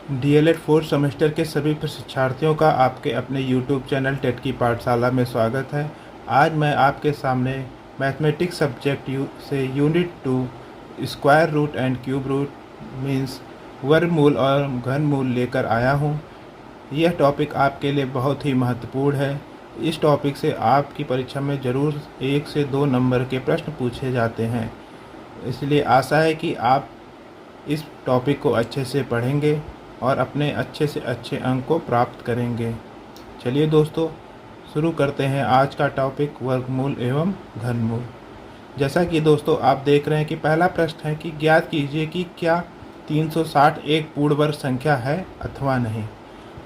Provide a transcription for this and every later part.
DElEd fourth semester के सभी प्रशिक्षार्थियों का आपके अपने यूट्यूब चैनल टेट की पाठशाला में स्वागत है। आज मैं आपके सामने मैथमेटिक्स सब्जेक्ट से unit 2 square root and cube root means वर्गमूल और घनमूल लेकर आया हूँ। यह टॉपिक आपके लिए बहुत ही महत्वपूर्ण है। इस टॉपिक से आपकी परीक्षा में ज़रूर 1 से 2 नंबर के प्रश्न पूछे जाते हैं, इसलिए आशा है कि आप इस टॉपिक को अच्छे से पढ़ेंगे और अपने अच्छे से अच्छे अंक को प्राप्त करेंगे। चलिए दोस्तों, शुरू करते हैं आज का टॉपिक वर्गमूल एवं घनमूल। जैसा कि दोस्तों आप देख रहे हैं कि पहला प्रश्न है कि ज्ञात कीजिए कि क्या 360 एक पूर्ण वर्ग संख्या है अथवा नहीं।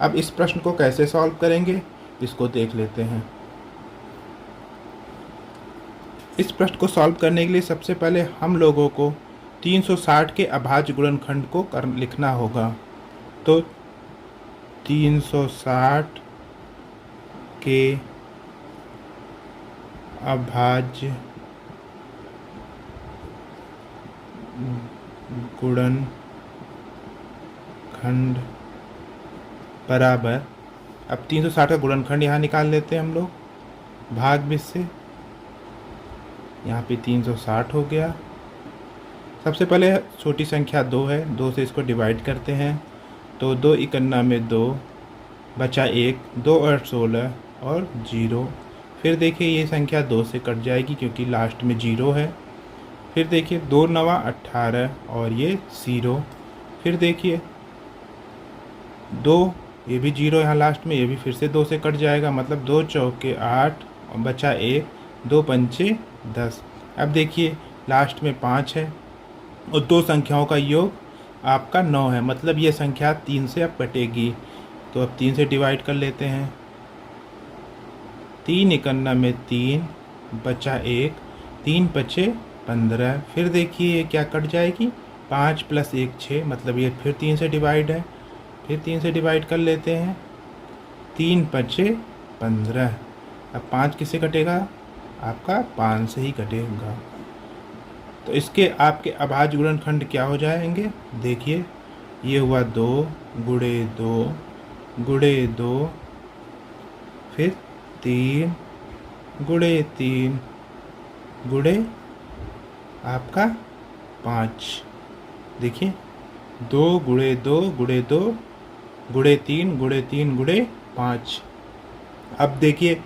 अब इस प्रश्न को कैसे सॉल्व करेंगे, इसको देख लेते हैं। इस प्रश्न को सॉल्व करने के लिए सबसे पहले हम लोगों को 360 के अभाज्य गुणनखंड को लिखना होगा। तो 360 के अभाज्य गुणनखंड बराबर, अब 360 का गुणनखंड यहाँ निकाल लेते हैं हम लोग भाग 20 से। यहाँ पे 360 हो गया। सबसे पहले छोटी संख्या 2 है, 2 से इसको डिवाइड करते हैं। तो 2 इकन्ना में 2 बचा 1, 2 और 16 और 0। फिर देखिए ये संख्या 2 से कट जाएगी क्योंकि लास्ट में 0 है। फिर देखिए 2 नवा 18 और ये 0। फिर देखिए 2, ये भी 0 यहाँ लास्ट में, ये भी फिर से 2 से कट जाएगा, मतलब 2 चौके 8 और बचा 1, 2 पंचे 10। अब देखिए लास्ट में 5 है और दो संख्याओं का योग आपका 9 है, मतलब ये संख्या 3 से अब कटेगी। तो अब 3 से डिवाइड कर लेते हैं। 3 इकन्ना में 3 बचा 1, 3 पचे 15। फिर देखिए ये क्या कट जाएगी, 5 + 1 6, मतलब ये फिर 3 से डिवाइड है। फिर 3 से डिवाइड कर लेते हैं। 3 पचे 15। अब 5 किससे कटेगा, आपका 5 से ही कटेगा। तो इसके आपके अभाज्य गुणनखंड क्या हो जाएंगे, देखिए ये हुआ 2 गुणे 2 गुणे 2, फिर 3 गुणे 3 गुणे आपका 5। देखिए 2 गुणे 2 गुणे 2 गुणे 3 गुणे 3 गुणे 5। अब देखिए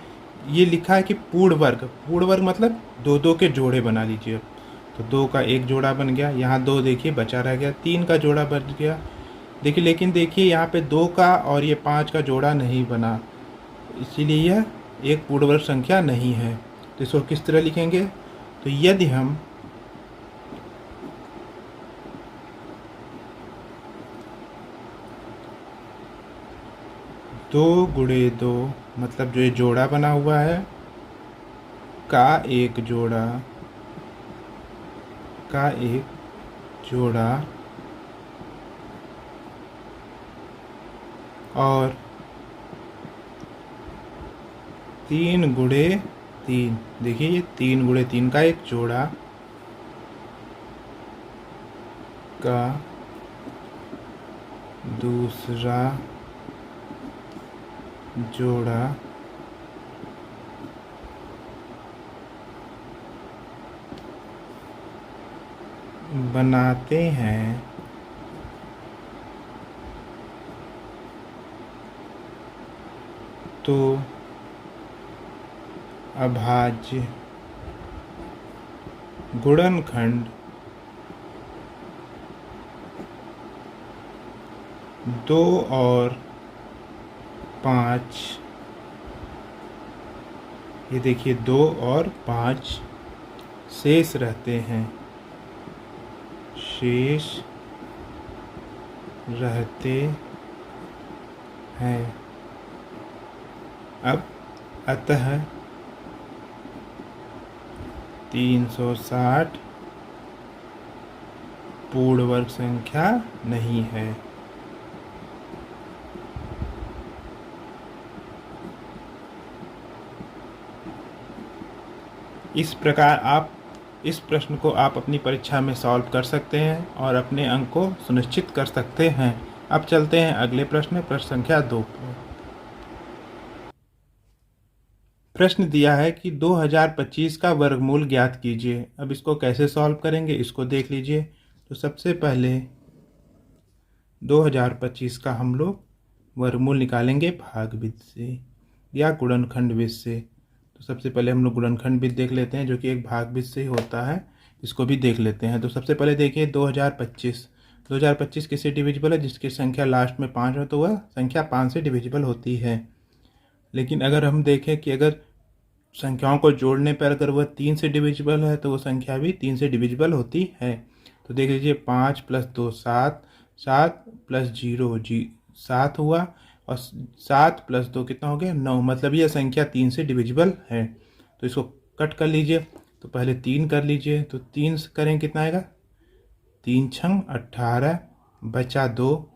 ये लिखा है कि पूर्ण वर्ग, पूर्ण वर्ग मतलब 2 के जोड़े बना लीजिए। तो 2 का एक जोड़ा बन गया, यहाँ 2 देखिए बचा रह गया, 3 का जोड़ा बच गया। देखिए लेकिन देखिए यहाँ पे 2 का और ये 5 का जोड़ा नहीं बना, इसीलिए यह एक पूर्ण वर्ग संख्या नहीं है। तो इसको किस तरह लिखेंगे, तो यदि हम दो गुणे 2, मतलब जो ये जोड़ा बना हुआ है का एक जोड़ा और 3 गुणे 3, देखिए ये 3 गुणे 3 का एक जोड़ा का दूसरा जोड़ा बनाते हैं, तो अभाज्य गुणनखंड 2 और 5, ये देखिए 2 और 5 शेष रहते हैं, शेष रहते हैं। अब अतः 360 पूर्ण वर्ग संख्या नहीं है। इस प्रकार आप इस प्रश्न को आप अपनी परीक्षा में सॉल्व कर सकते हैं और अपने अंक को सुनिश्चित कर सकते हैं। अब चलते हैं अगले प्रश्न, प्रश्न संख्या 2 पर। प्रश्न दिया है कि 2025 का वर्गमूल ज्ञात कीजिए। अब इसको कैसे सॉल्व करेंगे इसको देख लीजिए। तो सबसे पहले 2025 का हम लोग वर्गमूल निकालेंगे भागविधि से या गुणनखंड विधि से। तो सबसे पहले हम लोग गुणनखंड विधि देख लेते हैं, जो कि एक भागविधि से ही होता है, इसको भी देख लेते हैं। तो सबसे पहले देखिए 2025 किससे डिविजिबल है? जिसकी संख्या लास्ट में 5 हो तो वह संख्या 5 से डिविजिबल होती है। लेकिन अगर हम देखें कि अगर संख्याओं को जोड़ने पर अगर वह 3 से डिविजिबल है तो वो संख्या भी 3 से डिविजिबल होती है। तो देख लीजिए 5 + 2 7, 7 + 0 7 हुआ, और 7 + 2 कितना हो गया? 9। मतलब यह संख्या 3 से डिविजिबल है। तो इसको कट कर लीजिए। तो पहले 3 कर लीजिए, तो 3 करें कितना आएगा? 3 छंग 18, बचा 2,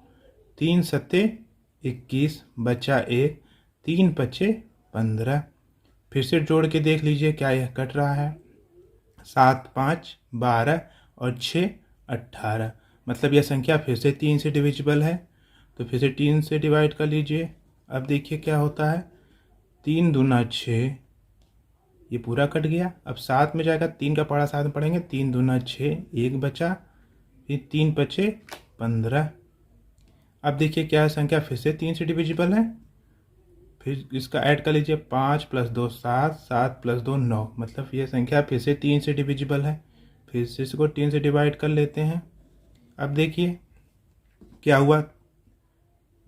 3 सत्ते 21, बचा 1, 3 पचे 15। फिर से जोड़ के देख लीजिए क्या यह कट रहा है? 7 5 12 और 6 18। मतलब यह संख्या फिर से 3 से डिविजिबल है। तो फिर से 3 से डिवाइड कर लीजिए। अब देखिए क्या होता है? 3 दूना 6, ये पूरा कट गया। अब 7 में जाएगा, 3 का पढ़ा 7 में पढ़ेंगे, 3 दूना 6, 1 बचा, फिर 3 पचे 15। अब देखिए क्या संख्या फिर से 3 से डिविजिबल है। फिर इसका ऐड कर लीजिए, 5 + 2 7, 7 + 2 9। मतलब ये संख्या फिर से 3 से डिविजिबल है। फिर से इसको 3 से डिवाइड कर लेते हैं। अब देखिए क्या हुआ?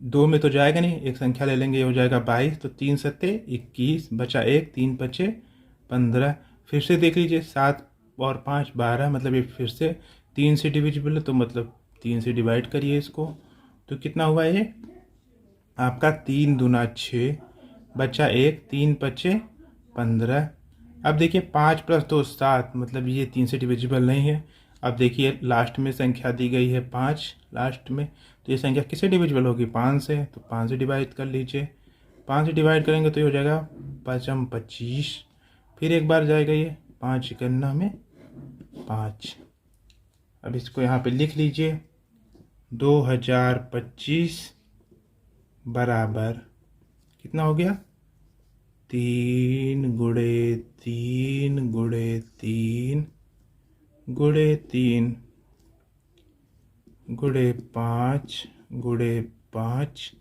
2 में तो जाएगा नहीं, एक संख्या ले लेंगे, ये हो जाएगा 22। तो 3 सत्ते 21, बचा 1, 3 पचे 15। फिर से देख लीजिए 7 और 5 12, मतलब ये फिर से 3 से डिविजिबल है। तो मतलब 3 से डिवाइड करिए इसको, तो कितना हुआ ये आपका? 3 दूना 6, बचा 1, 3 पचे 15। अब देखिए 5 + 2 7, मतलब ये 3 से डिविजिबल नहीं है। अब देखिए लास्ट में संख्या दी गई है 5 लास्ट में, तो ये संख्या किससे डिविजिबल होगी? 5 से। तो 5 से डिवाइड कर लीजिए। 5 से डिवाइड करेंगे तो ये हो जाएगा 5 25। फिर एक बार जाएगा ये 5 गन्ना में 5। अब इसको यहाँ पे लिख लीजिए, 2025 बराबर कितना हो गया? 3 गुणे 3 गुणे 3 गुणे 3 गुणे 5 गुणे 5।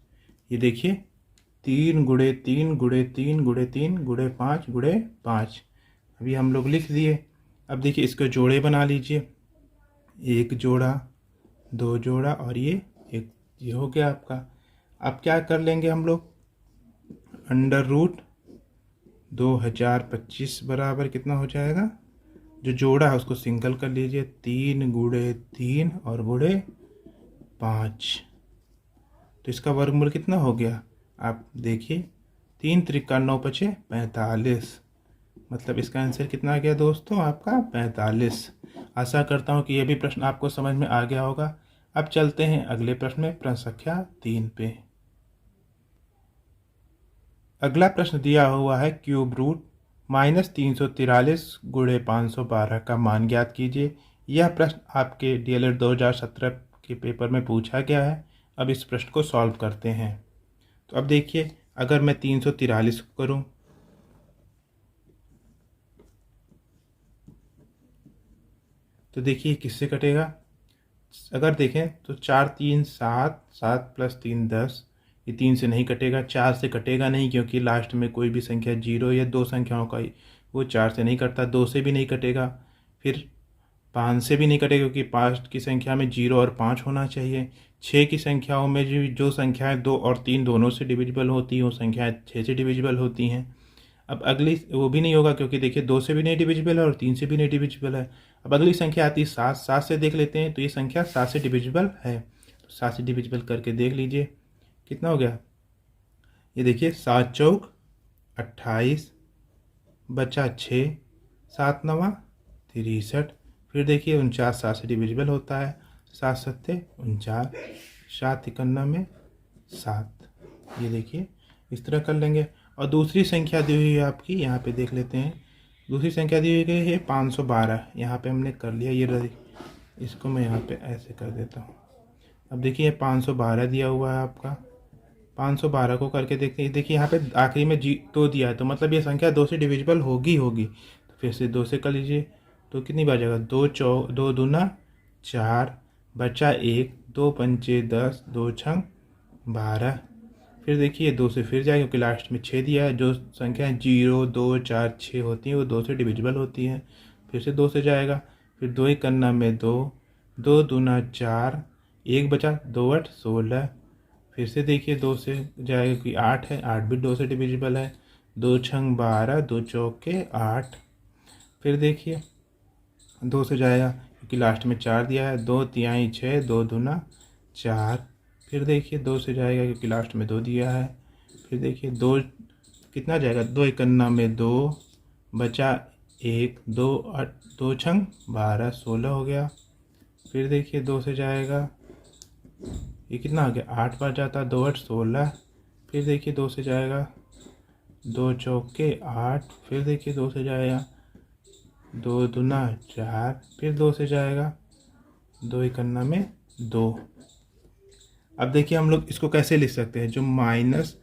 ये देखिए 3 गुणे 3 गुणे 3 गुणे 3 गुणे 5 गुणे 5। अभी हम लोग लिख दिए। अब देखिए इसको जोड़े बना लीजिए, 1 जोड़ा 2 जोड़ा और ये 1, ये हो गया आपका। अब क्या कर लेंगे हम लोग? √ 2025 बराबर कितना हो जाएगा? जो जोड़ा है उसको सिंगल कर लीजिए, 3 गुणे 3 और गुणे 5। तो इसका वर्गमूल कितना हो गया? आप देखिए 3 त्रिका 9 पचे 45। मतलब इसका आंसर कितना आ गया दोस्तों? आपका 45। आशा करता हूँ कि यह भी प्रश्न आपको समझ में आ गया होगा। अब चलते हैं अगले प्रश्न में, प्रश्न संख्या 3 पे। अगला प्रश्न दिया हुआ है क्यूब रूट -343 गुणे 512 का मान ज्ञात कीजिए। यह प्रश्न आपके DLED 2017 के पेपर में पूछा गया है। अब इस प्रश्न को सॉल्व करते हैं। तो अब देखिए अगर मैं 343 करूं तो देखिए किससे कटेगा? अगर देखें तो 4 3 7, 7 + 3 10, ये 3 से नहीं कटेगा, 4 से कटेगा नहीं, क्योंकि लास्ट में कोई भी संख्या 0 या 2 संख्याओं का वो 4 से नहीं कटता। 2 से भी नहीं कटेगा, फिर 5 से भी नहीं कटेगा, क्योंकि 5 की संख्या में 0 और 5 होना चाहिए। 6 की संख्याओं में जो संख्याएं 2 और 3 दोनों से डिविजिबल होती हैं वो संख्याएं 6 से डिविजिबल होती हैं। अब अगली वो भी नहीं होगा, क्योंकि देखिए 2 से भी नहीं डिविजिबल है और 3 से भी नहीं डिविजिबल है। अब अगली संख्या आती है 7, 7 से देख लेते हैं। तो ये संख्या 7 से डिविजिबल है। तो 7 से डिविजिबल करके देख लीजिए कितना हो गया? ये देखिए 7 चौक 28, बचा 6, 7 नवा 63। फिर देखिए 49 7 से डिविजिबल होता है, 7 सत्ते 49, 7 51 में 7। ये देखिए इस तरह कर लेंगे। और दूसरी संख्या दी हुई है आपकी, यहाँ पे देख लेते हैं। दूसरी संख्या दी हुई है 512, यहाँ पे हमने कर लिया। ये इसको मैं यहाँ पे ऐसे कर देता हूँ, अब देखिए 512 दिया हुआ है आपका, 512 को करके देखते हैं। देखिए यहाँ पे आखिरी में जी 2 दिया है, तो मतलब ये संख्या 2 से डिविजिबल होगी होगी। तो फिर से 2 से कर लीजिए, तो कितनी बार जाएगा, 2 दूना 4, बचा 1, 2 पंचे 10, 2 छंग 12। फिर देखिए 2 से फिर जाएगा क्योंकि लास्ट में 6 दिया है। जो संख्या 0, 2, 4, 6 होती हैं वो 2 से डिविजिबल होती हैं। फिर से 2 से जाएगा, फिर 2 एक करना में 2, 2 दूना 4, 1 बचा, 2 8 16। फिर से देखिए 2 से जाएगा कि 8 है, 8 भी 2 से डिविजिबल है। 2 छंग 12, 2 चौके 8। फिर देखिए 2 से जाएगा क्योंकि लास्ट में 4 दिया है, 2 तिहाई 6, 2 दूना 4। फिर देखिए 2 से जाएगा क्योंकि लास्ट में 2 दिया है। फिर देखिए 2 कितना जाएगा, 2 इकन्ना में 2, बचा 1, 2 8, 2 छंग 12, 16 हो गया। फिर देखिए 2 से जाएगा, ये कितना आ गया, 8 बार जाता, 2 8 16। फिर देखिए 2 से जाएगा, 2 चौके 8। फिर देखिए 2 से जाएगा, 2 दूना 4। फिर 2 से जाएगा, 2 इकन्ना में 2। अब देखिए हम लोग इसको कैसे लिख सकते हैं, जो माइनस,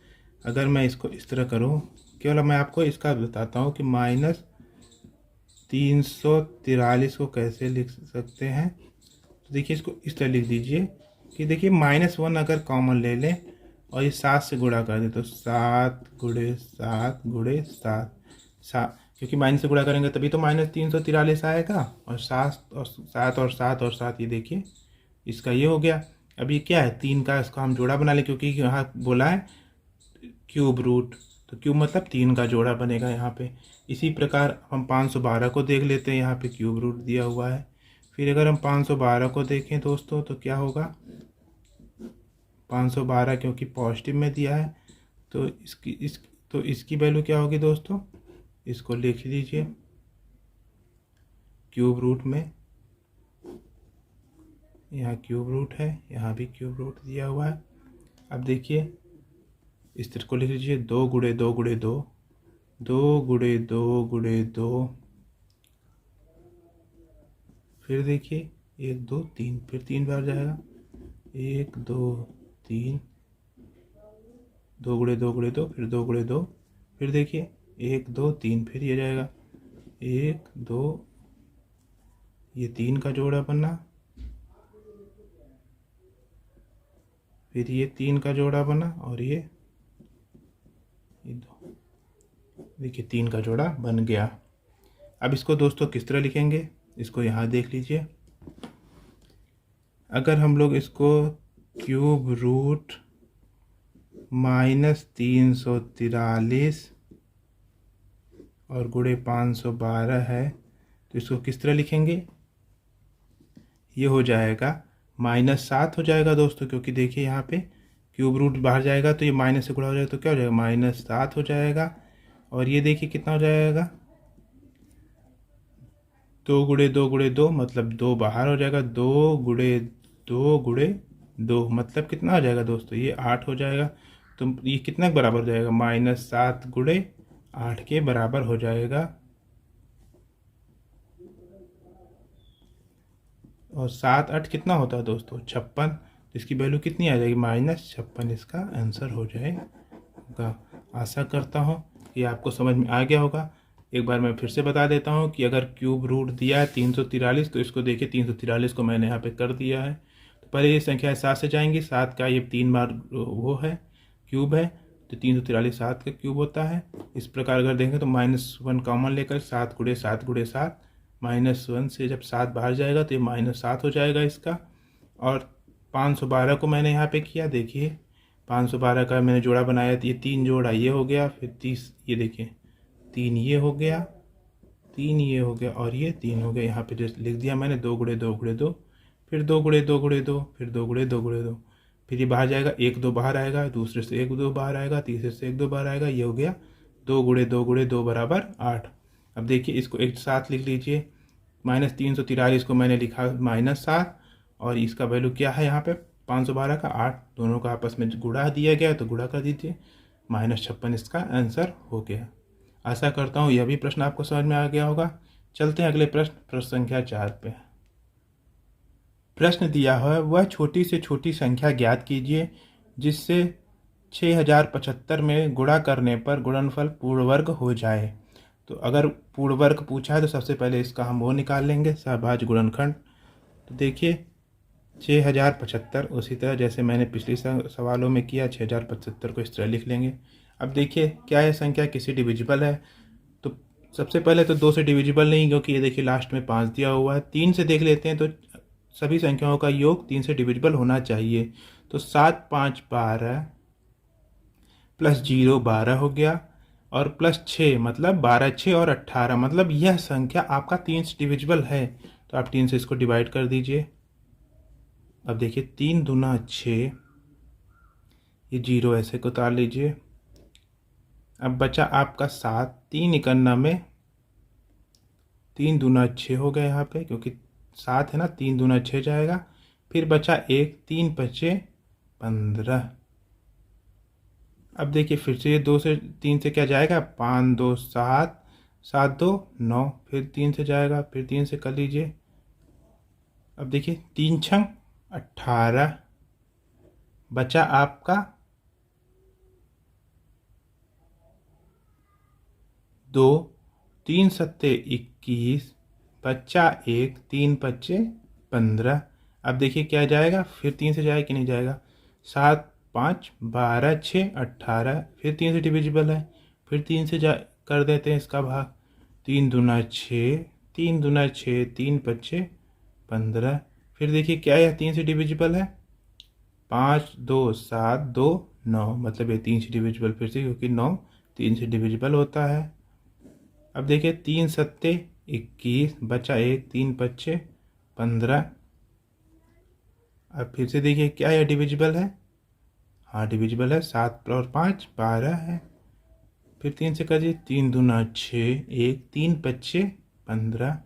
अगर मैं इसको इस तरह करूं, केवल मैं आपको इसका बताता हूं कि -343 को कैसे लिख सकते हैं। तो देखिए इसको इस तरह लिख दीजिए कि देखिए -1 अगर कॉमन ले लें और ये 7 से गुणा कर दें, तो 7 गुणे 7 गुणे 7, क्योंकि माइनस से गुणा करेंगे तभी तो -343 आएगा। और 7 और 7 और 7 और 7, ये देखिए इसका ये हो गया। अब ये क्या है, 3 का इसका हम जोड़ा बना लें, क्योंकि यहाँ बोला है क्यूब रूट, तो क्यूब मतलब 3 का जोड़ा बनेगा यहाँ पे। इसी प्रकार हम 512 को देख लेते हैं, यहाँ पे क्यूब रूट दिया हुआ है। फिर अगर हम 512 को देखें दोस्तों तो क्या होगा, 512 क्योंकि पॉजिटिव में दिया है, तो इसकी वैल्यू क्या होगी दोस्तों, इसको लिख लीजिए क्यूब रूट में। यहाँ क्यूब रूट है, यहाँ भी क्यूब रूट दिया हुआ है। अब देखिए इस तरह को लिख लीजिए, 2 गुणे 2 गुणे 2, 2 गुणे 2 गुणे 2। फिर देखिए 1 2 3, फिर 3 बार जाएगा, 1 2 3, 2 गुणे 2 गुणे 2, फिर 2 गुणे 2। फिर देखिए 1 2 3, फिर ये जाएगा 1 2, ये 3 का जोड़ा बना, फिर ये 3 का जोड़ा बना, और ये 2, देखिए 3 का जोड़ा बन गया। अब इसको दोस्तों किस तरह लिखेंगे, इसको यहाँ देख लीजिए। अगर हम लोग इसको क्यूब रूट -343 और गुणे 512 है, तो इसको किस तरह लिखेंगे, ये हो जाएगा -7 हो जाएगा दोस्तों, क्योंकि देखिए यहाँ पे क्यूब रूट बाहर जाएगा तो ये माइनस से गुणा हो जाएगा, तो क्या हो जाएगा, -7 हो जाएगा। और ये देखिए कितना हो जाएगा, 2 गुणे 2 गुणे 2, मतलब 2 बाहर हो जाएगा, 2 गुणे 2 गुणे 2 मतलब कितना हो जाएगा दोस्तों, ये 8 हो जाएगा। तो ये कितना के बराबर हो जाएगा, -7 गुणे 8 के बराबर हो जाएगा। और 7 8 कितना होता है दोस्तों, 56। इसकी वैल्यू कितनी आ जाएगी, -56 इसका आंसर हो जाएगा। आशा करता हूँ कि आपको समझ में आ गया होगा। एक बार मैं फिर से बता देता हूँ कि अगर क्यूब रूट दिया है 343, तो इसको देखिए 343 को मैंने यहाँ पे कर दिया है। तो पहले ये संख्या 7 से जाएंगी, 7 का ये 3 बार वो है क्यूब है, तो 343 7 का क्यूब होता है। इस प्रकार अगर देखें तो -1 कॉमन लेकर 7 गुणे 7 गुणे 7, -1 से जब 7 बाहर जाएगा तो ये -7 हो जाएगा इसका। और 512 को मैंने यहाँ पे किया, देखिए 512 का मैंने जोड़ा बनाया, तो ये 3 जोड़ा ये हो गया, फिर 30, ये देखिए 3 ये हो गया, 3 ये हो गया, और ये 3 हो गया। यहाँ पे जो लिख दिया मैंने 2 गुणे 2 गुणे 2, फिर 2 गुणे 2 गुणे 2, फिर 2 गुणे 2 गुणे 2, फिर ये बाहर जाएगा, 1 2 बाहर आएगा, दूसरे से 1 2 बाहर आएगा, तीसरे से 1 2 बाहर आएगा, ये हो गया 2 गुणे 2 गुणे 2 बराबर 8। अब देखिए इसको एक साथ लिख लीजिए, -343 को मैंने लिखा -7, और इसका वैल्यू क्या है यहाँ पे 512 का 8, दोनों का आपस में गुणा दिया गया तो गुणा कर दीजिए, -56 इसका आंसर हो गया। आशा करता हूँ यह भी प्रश्न आपको समझ में आ गया होगा। चलते हैं अगले प्रश्न, प्रश्न संख्या 4 पे। प्रश्न दिया है वह छोटी से छोटी संख्या ज्ञात कीजिए जिससे 6075 में गुणा करने पर गुणनफल पूर्ण वर्ग हो जाए। तो अगर पूर्ण वर्ग पूछा है तो सबसे पहले इसका हम वो निकाल लेंगे, सहभाज्य गुणनखंड। तो देखिए 6075, उसी तरह जैसे मैंने पिछले सवालों में किया 6075 को इस तरह लिख लेंगे। अब देखिए क्या है, संख्या किसी डिविजिबल है। तो सबसे पहले तो 2 से डिविजिबल नहीं, क्योंकि ये देखिए लास्ट में 5 दिया हुआ है। 3 से देख लेते हैं, तो सभी संख्याओं का योग 3 से डिविजिबल होना चाहिए। तो 7 5 12 प्लस 0 12 हो गया, और प्लस 6 मतलब 12 6 और 18, मतलब यह संख्या आपका 3 से डिविजिबल है। तो आप 3 से इसको डिवाइड कर दीजिए। अब देखिए 3 दूना 6, ये 0 ऐसे को उतार लीजिए। अब बचा आपका 7, 3 इकन्ना में 3 दूना 6 हो गया यहाँ पे, क्योंकि 7 है ना, 3 दूना 6 जाएगा। फिर बचा 1, 3 पचे 15। अब देखिए फिर से ये 2 से 3 से क्या जाएगा, 5 2 7, 7 2 9, फिर 3 से जाएगा, फिर 3 से कर लीजिए। अब देखिए 3 छंग 18, बचा आपका 2, 3 सत्ते 21, बचा 1, 3 पच्चे 15। अब देखिए क्या जाएगा, फिर 3 से जाएगा कि नहीं जाएगा, 7 5 12 6 18, फिर 3 से डिविजिबल है, फिर 3 से जा कर देते हैं इसका भाग। 3 दूना 6, 3 दूना 6, 3 पच्चे 15। फिर देखिए क्या है, 3 से डिविजिबल है, 5 2 7 2 9, मतलब ये 3 से डिविजिबल फिर से, क्योंकि 9 3 से डिविजिबल होता है। अब देखिए 3 सत्ते 21, बचा 1, 3 पच्चे 15। अब फिर से देखिए क्या है, डिविजिबल है, हाँ डिविजिबल है, 7 और 5 12 है। फिर 3 से कर दीजिए, 3 दूना 6, 1 3 पच्चे 15।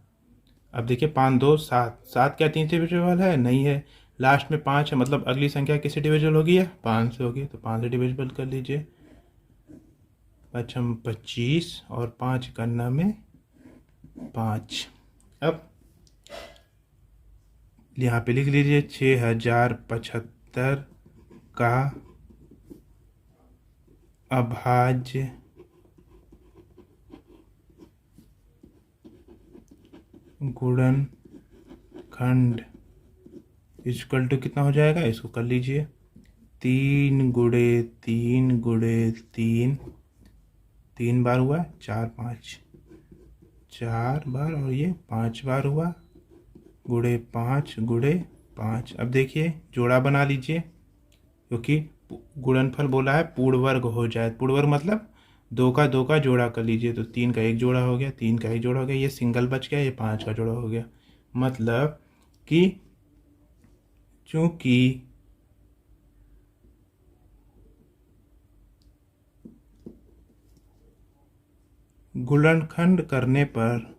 अब देखिए 5 2 7, 7 क्या 3 से डिविजिबल है, नहीं है। लास्ट में 5 है, मतलब अगली संख्या किससे डिविजिबल होगी है, 5 से होगी। तो 5 से डिविजिबल कर लीजिए। पचम 25 और 5 करना में 5। अब यहाँ पे लिख लीजिए 6075 का अभाज्य गुणनखंड इक्वल टू कितना हो जाएगा, इसको कर लीजिए 3 गुणे 3 गुणे 3, 3 बार हुआ, 4 5 4 बार, और ये 5 बार हुआ, गुणे 5 गुणे 5। अब देखिए जोड़ा बना लीजिए, क्योंकि गुणनफल बोला है पूर्ण वर्ग हो जाए। पूर्ण वर्ग मतलब 2 का 2 का जोड़ा कर लीजिए, तो 3 का 1 जोड़ा हो गया, 3 का 1 जोड़ा हो गया, ये सिंगल बच गया, ये 5 का जोड़ा हो गया। मतलब कि चूंकि गुणनखंड करने पर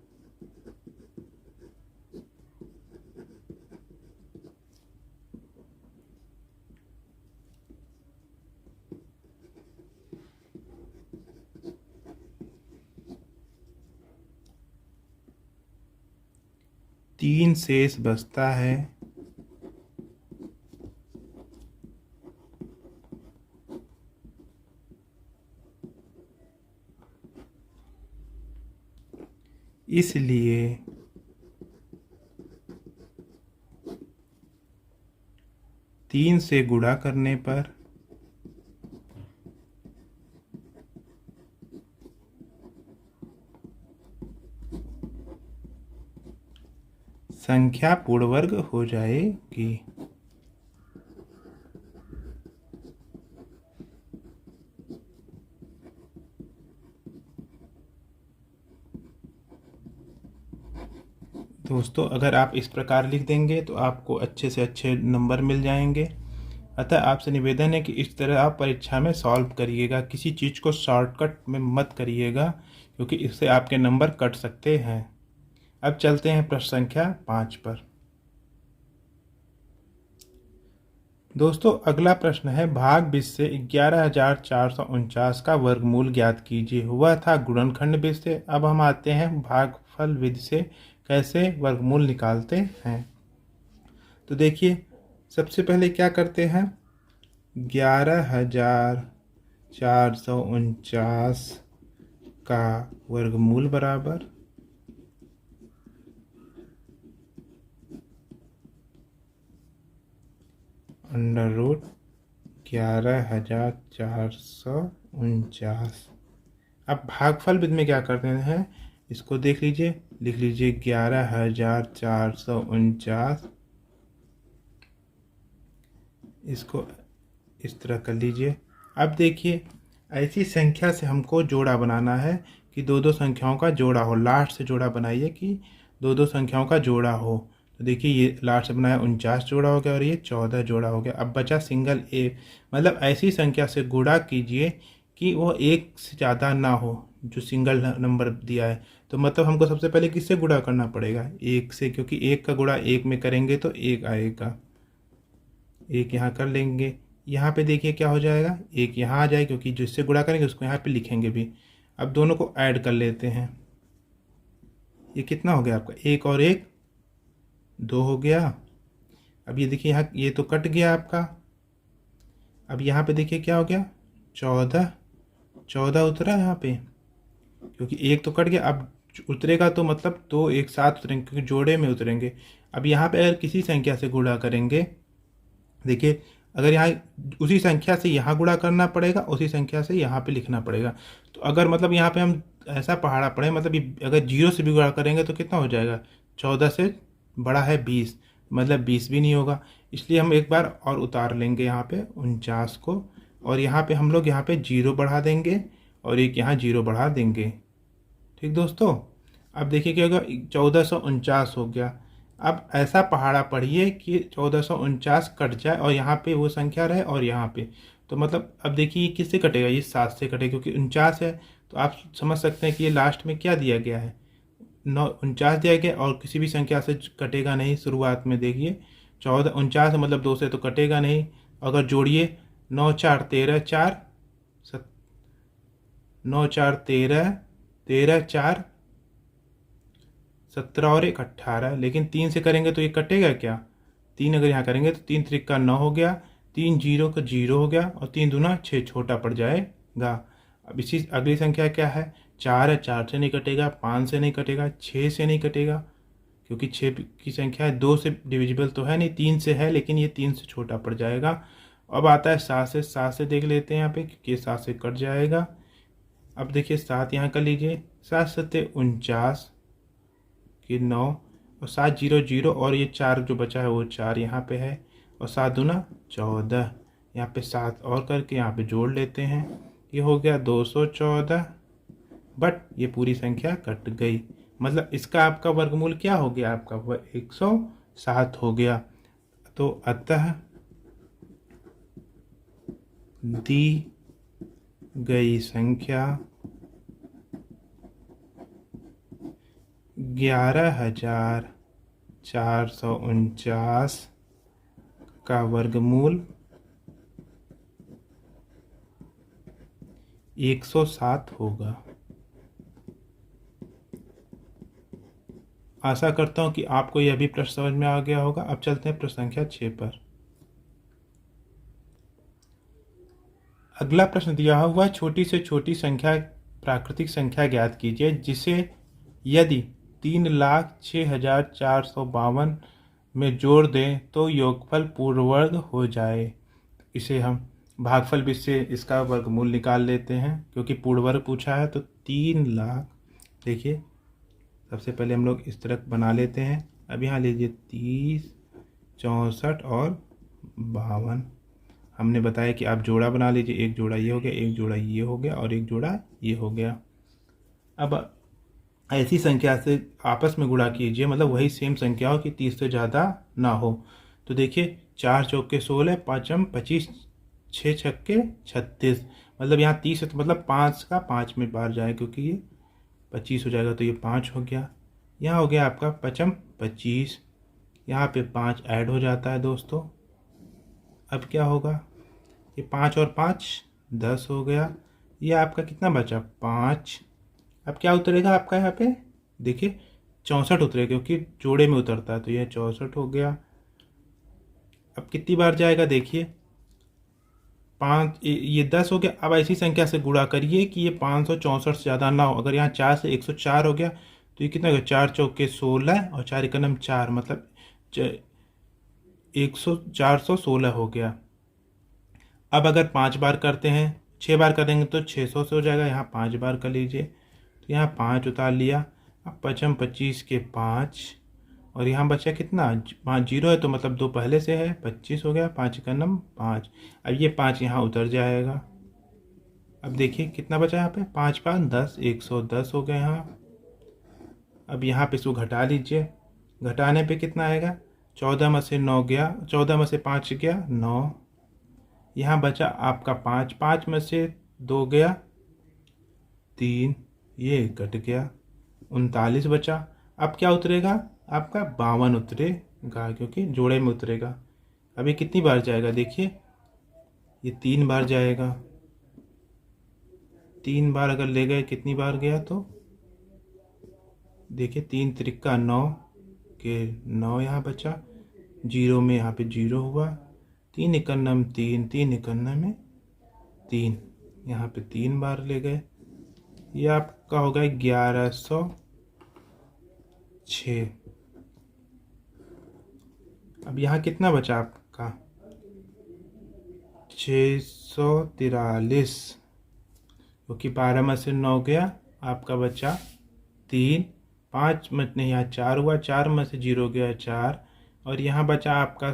तीन शेष बचता है, इसलिए तीन से गुणा करने पर संख्या पूर्ण वर्ग हो जाएगी। दोस्तों अगर आप इस प्रकार लिख देंगे तो आपको अच्छे से अच्छे नंबर मिल जाएंगे। अतः आपसे निवेदन है कि इस तरह आप परीक्षा में सॉल्व करिएगा, किसी चीज़ को शॉर्टकट में मत करिएगा, क्योंकि इससे आपके नंबर कट सकते हैं। अब चलते हैं प्रश्न संख्या 5 पर। दोस्तों अगला प्रश्न है, भाग 20 से 11,449 का वर्गमूल ज्ञात कीजिए। हुआ था गुणनखंड विधि से। अब हम आते हैं भागफल विधि से कैसे वर्गमूल निकालते हैं। तो देखिए सबसे पहले क्या करते हैं, 11,449 का वर्गमूल बराबर अंडर रूट 11,449। अब भागफल विधि में क्या करते हैं, इसको देख लीजिए, लिख लीजिए 11,449, इसको इस तरह कर लीजिए। अब देखिए ऐसी संख्या से हमको जोड़ा बनाना है कि दो दो संख्याओं का जोड़ा हो, लास्ट से जोड़ा बनाइए कि दो दो संख्याओं का जोड़ा हो। तो देखिए ये लास्ट से बनाया 49 जोड़ा हो गया और ये 14 जोड़ा हो गया। अब बचा सिंगल एक, मतलब ऐसी संख्या से गुणा कीजिए कि वो एक से ज़्यादा ना हो जो सिंगल नंबर दिया है। तो मतलब हमको सबसे पहले किससे गुणा करना पड़ेगा, एक से, क्योंकि एक का गुणा एक में करेंगे तो एक आएगा। एक यहाँ कर लेंगे, यहाँ पे देखिए क्या हो जाएगा, एक यहाँ आ जाए क्योंकि जिससे गुणा करेंगे उसको यहाँ पे लिखेंगे भी। अब दोनों को ऐड कर लेते हैं, ये कितना हो गया आपका, एक और एक 2 हो गया। अब ये देखिए यहाँ ये तो कट गया आपका। अब यहाँ पे देखिए क्या हो गया, 14 14 उतरा यहाँ पे, क्योंकि एक तो कट गया। अब उतरेगा तो मतलब दो एक साथ उतरेंगे क्योंकि जोड़े में उतरेंगे। अब यहाँ पे अगर किसी संख्या से गुणा करेंगे, देखिए अगर यहाँ उसी संख्या से यहाँ गुणा करना पड़ेगा, उसी संख्या से यहाँ पे लिखना पड़ेगा। तो अगर मतलब यहाँ पे हम ऐसा पहाड़ा पड़े, मतलब अगर 0 से भी गुणा करेंगे तो कितना हो जाएगा, 14 से बड़ा है 20, मतलब 20 भी नहीं होगा। इसलिए हम एक बार और उतार लेंगे यहाँ पे 49 को, और यहाँ पे हम लोग यहाँ पे 0 बढ़ा देंगे और एक यहाँ 0 बढ़ा देंगे। ठीक दोस्तों, अब देखिए क्या होगा, 1449 हो गया। अब ऐसा पहाड़ा पढ़िए कि 1449 कट जाए और यहाँ पे वो संख्या रहे और यहाँ पे, तो मतलब अब देखिए ये किससे कटेगा, ये 7 से कटेगा क्योंकि 49 है। तो आप समझ सकते हैं कि ये लास्ट में क्या दिया गया है, 49 दिया गया और किसी भी संख्या से कटेगा नहीं। शुरुआत में देखिए 49 मतलब 2 से तो कटेगा नहीं। अगर जोड़िए 9 4 13 4 9 4 13 13 4 17 और 1 18, लेकिन 3 से करेंगे तो ये कटेगा क्या, 3 अगर यहाँ करेंगे तो 3 3 का 9 हो गया, 3 0 का 0 हो गया और 3 दूना 6 छोटा पड़ जाएगा। अब इसी अगली संख्या क्या है, 4 है, 4 से नहीं कटेगा, 5 से नहीं कटेगा, 6 से नहीं कटेगा क्योंकि 6 की संख्या है, 2 से डिविजिबल तो है नहीं, 3 से है लेकिन ये 3 से छोटा पड़ जाएगा। अब आता है 7 से, 7 से देख लेते हैं यहाँ पे क्योंकि 7 से कट जाएगा। अब देखिए 7 यहाँ कर लीजिए, 7 7 49 कि 9 और 7 0 0 और ये 4 जो बचा है वो 4 यहाँ पे है और 7 दूना 14, यहाँ पे 7 और करके यहाँ पे जोड़ लेते हैं, ये हो गया 214। बट ये पूरी संख्या कट गई, मतलब इसका आपका वर्गमूल क्या हो गया, आपका 107 हो गया। तो अतः दी गई संख्या 11,449 का वर्गमूल 107 होगा। आशा करता हूँ कि आपको यह भी प्रश्न समझ में आ गया होगा। अब चलते हैं प्रश्न संख्या 6 पर। अगला प्रश्न दिया हुआ, छोटी से छोटी संख्या प्राकृतिक संख्या ज्ञात कीजिए जिसे यदि 3,06,452 में जोड़ दें तो योगफल पूर्ण वर्ग हो जाए। इसे हम भागफल विधि से इसका वर्गमूल निकाल लेते हैं क्योंकि पूर्ण वर्ग पूछा है। तो 3 लाख, देखिए सबसे पहले हम लोग इस तरह बना लेते हैं। अब यहाँ लीजिए 30 64 और 52, हमने बताया कि आप जोड़ा बना लीजिए, एक जोड़ा ये हो गया, एक जोड़ा ये हो गया और एक जोड़ा ये हो गया। अब ऐसी संख्या से आपस में गुणा कीजिए, मतलब वही सेम संख्या हो कि 30 से ज़्यादा ना हो। तो देखिए 4 चौके 16, 5 25, 6 छक्के 36, मतलब यहाँ 30 है तो मतलब 5 का 5 में बार जाए क्योंकि ये 25 हो जाएगा तो ये 5 हो गया। यहाँ हो गया आपका 5 25, यहाँ पे 5 ऐड हो जाता है दोस्तों। अब क्या होगा, ये 5 और 5 10 हो गया। ये आपका कितना बचा 5। अब क्या उतरेगा आपका यहाँ पे, देखिए 64 उतरेगा क्योंकि जोड़े में उतरता है, तो यह 64 हो गया। अब कितनी बार जाएगा देखिए, 5 ये 10 हो गया। अब ऐसी संख्या से गुणा करिए कि ये 564 से ज़्यादा ना हो। अगर यहाँ 4 से 104 हो गया तो ये कितना हो गया, 4 चौके 16 और 4 एकम 4, मतलब 416 हो गया। अब अगर 5 बार करते हैं, 6 बार करेंगे तो 600 से हो जाएगा। यहाँ 5 बार कर लीजिए तो यहाँ 5 उतार लिया। अब 5 25 के 5, और यहाँ बचा कितना, 5 जीरो है तो मतलब 2 पहले से है, 25 हो गया। 5 का नम 5। अब ये 5 यहाँ उतर जाएगा। अब देखिए कितना बचा यहाँ पे, 5 5 10, 110 हो गया यहाँ। अब यहाँ पे इसको घटा लीजिए, घटाने पे कितना आएगा, 14 में से 9 गया, 14 में से 5 गया 9। यहाँ बचा आपका 5, 5 में से 2 गया 3, ये कट गया, 39 बचा। अब क्या उतरेगा आपका, 52 उतरेगा, क्योंकि जोड़े में उतरेगा। अभी कितनी बार जाएगा देखिए, ये 3 बार जाएगा। 3 बार अगर ले गए, कितनी बार गया तो देखिए, 3 त्रिका 9 के 9 यहाँ बचा, जीरो में यहाँ पे जीरो हुआ, 3 इकन्नम 3, 3 इकन्नम में 3, यहाँ पे 3 बार ले गए। ये आपका हो गया 1106। अब यहाँ कितना बचा आपका, 643, क्योंकि 12 में से 9 गया, आपका बचा 3, 5 में नहीं, यहाँ 4 हुआ, 4 में से 0 गया 4, और यहाँ बचा आपका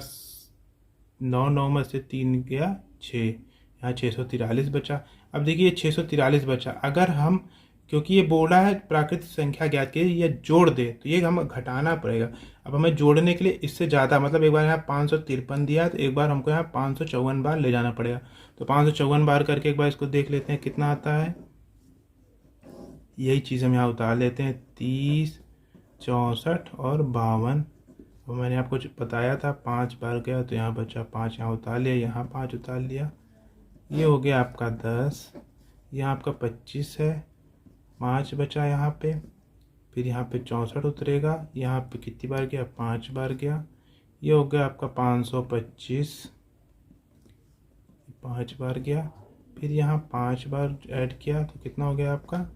9, 9 में से 3 गया 6, यहाँ 643 बचा। अब देखिए 643 बचा। अगर हम, क्योंकि ये बोला है प्राकृतिक संख्या ज्ञात की ये जोड़ दे, तो ये हमें घटाना पड़ेगा। अब हमें जोड़ने के लिए इससे ज़्यादा, मतलब एक बार यहाँ 553 दिया है तो एक बार हमको यहाँ 554 बार ले जाना पड़ेगा। तो 554 बार करके एक बार इसको देख लेते हैं कितना आता है। यही चीज़ हम यहाँ उतार लेते हैं, 30, 64 और 52। वो मैंने आपको बताया था 5 बार गया तो यहाँ बचा 5, यहाँ उतार लिया, यहाँ 5 उतार लिया। ये हो गया आपका 10, यहाँ आपका 25 है, 5 बचा यहाँ पे, फिर यहाँ पे 64 उतरेगा, यहाँ पे कितनी बार गया, 5 बार गया। ये हो गया आपका 525, 5 बार गया, फिर यहाँ 5 बार ऐड किया तो कितना हो गया आपका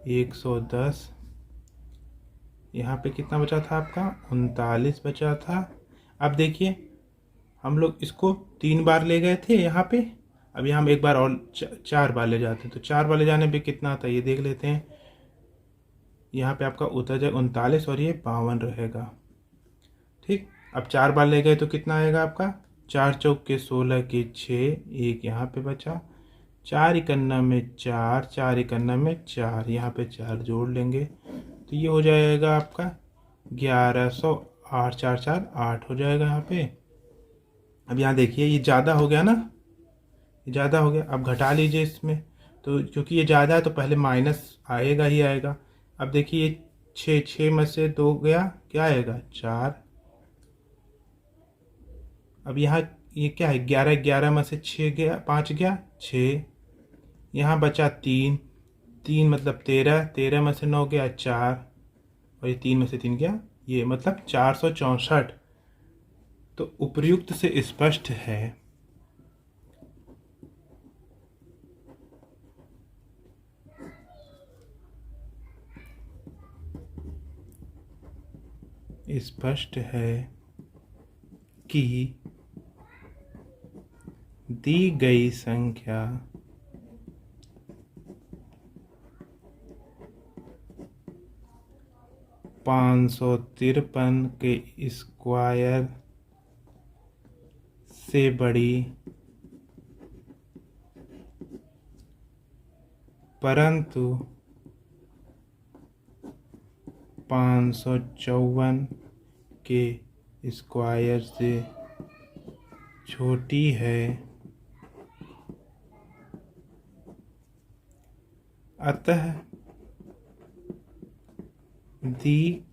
110। यहाँ पे कितना बचा था आपका 39 बचा था। अब देखिए हम लोग इसको 3 बार ले गए थे यहाँ पे, अब यहाँ हम एक बार और 4 बार ले जाते हैं, तो 4 बार ले जाने पे कितना आता है ये देख लेते हैं। यहाँ पे आपका उतर जाए 39 और ये 52 रहेगा। ठीक, अब 4 बार ले गए तो कितना आएगा आपका, 4 चौक के 16 के 6, एक यहाँ पे बचा, 4 इकन्ना में 4, 4 इकन्ना में 4, यहाँ पे 4 जोड़ लेंगे तो ये हो जाएगा आपका 1108, 4 4 8 हो जाएगा यहाँ पे। अब यहाँ देखिए ये ज़्यादा हो गया ना, ये ज़्यादा हो गया। अब घटा लीजिए इसमें, तो क्योंकि ये ज़्यादा है तो पहले माइनस आएगा ही आएगा। अब देखिए ये 6 में से 2 गया, क्या आएगा 4। अब यहाँ ये क्या है 11, 11 में से 6 गया, 5 गया 6, यहाँ बचा 3, 3 मतलब 13, 13 में से 9 गया 4, और ये 3 में से 3 गया, ये मतलब 464। तो उपर्युक्त से स्पष्ट है कि दी गई संख्या 553 के स्क्वायर से बड़ी, परंतु 554 के स्क्वायर से छोटी है, अतः दी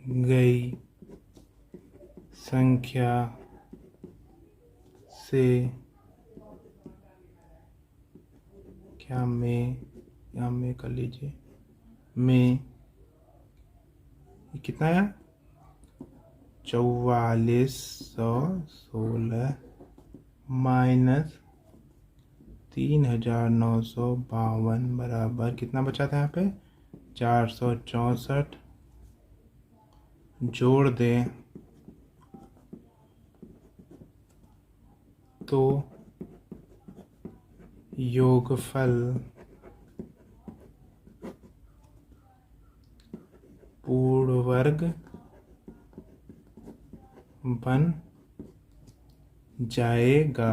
गई संख्या से क्या में, यहाँ में कर लीजिए, में कितना आया 4416 माइनस 3952 बराबर कितना बचा था यहाँ पे 464। जोड़ दें तो योगफल पूर्ण वर्ग बन जाएगा।